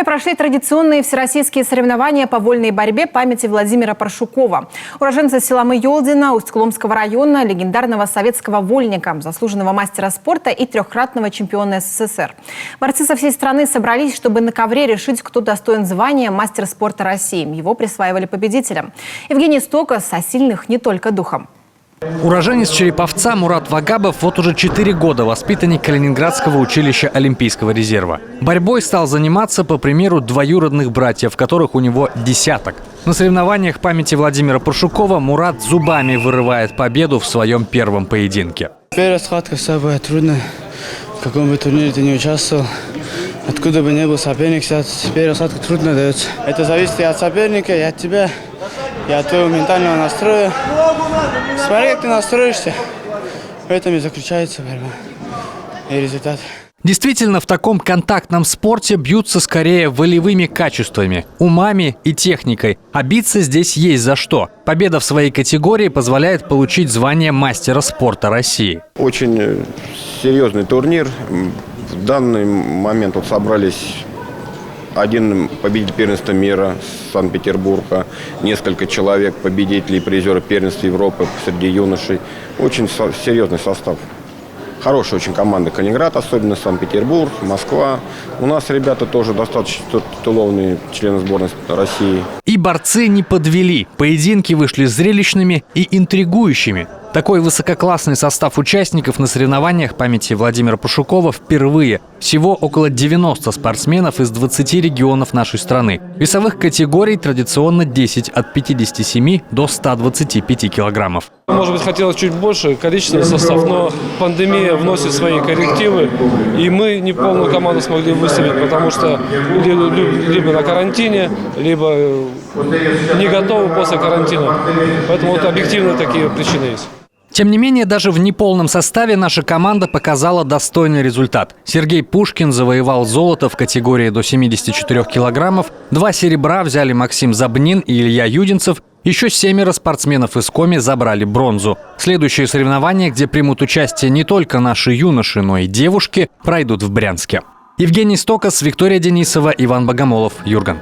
Пермь прошли традиционные всероссийские соревнования по вольной борьбе памяти Владимира Паршукова. Уроженца села Мыёлдино Усть-Куломского района, легендарного советского вольника, заслуженного мастера спорта и трехкратного чемпиона СССР. Борцы со всей страны собрались, чтобы на ковре решить, кто достоин звания мастер спорта России. Его присваивали победителям. Евгений Стокос о сильных не только духом. Уроженец Череповца Мурат Вагабов вот уже 4 года воспитанник Калининградского училища Олимпийского резерва. Борьбой стал заниматься по примеру двоюродных братьев, которых у него десяток. На соревнованиях памяти Владимира Паршукова Мурат зубами вырывает победу в своем первом поединке. Первая схватка самая трудная. В каком бы турнире ты не участвовал, откуда бы ни был соперник, первая схватка трудно дается. Это зависит и от соперника, и от тебя, и от твоего ментального настроя. Смотри, как ты настроишься. В этом и заключается борьба и результат. Действительно, в таком контактном спорте бьются скорее волевыми качествами, умами и техникой. А биться здесь есть за что. Победа в своей категории позволяет получить звание мастера спорта России. Очень серьезный турнир. В данный момент вот собрались один победитель первенства мира Санкт-Петербурга, несколько человек победителей и призеры первенства Европы среди юношей. Очень серьезный состав. Хорошая очень команда Калининград, особенно Санкт-Петербург, Москва. У нас ребята тоже достаточно титулованные члены сборной России. И борцы не подвели. Поединки вышли зрелищными и интригующими. Такой высококлассный состав участников на соревнованиях памяти Владимира Паршукова впервые. Всего около 90 спортсменов из 20 регионов нашей страны. Весовых категорий традиционно 10 от 57 до 125 килограммов. Может быть, хотелось чуть больше количественный состав, но пандемия вносит свои коррективы, и мы не полную команду смогли выставить, потому что либо на карантине, либо не готовы после карантина. Поэтому вот объективно такие причины есть. Тем не менее, даже в неполном составе наша команда показала достойный результат. Сергей Пушкин завоевал золото в категории до 74 килограммов, 2 серебра взяли Максим Забнин и Илья Юдинцев, еще 7 спортсменов из Коми забрали бронзу. Следующие соревнования, где примут участие не только наши юноши, но и девушки, пройдут в Брянске. Евгений Стокос, Виктория Денисова, Иван Богомолов, Юрган.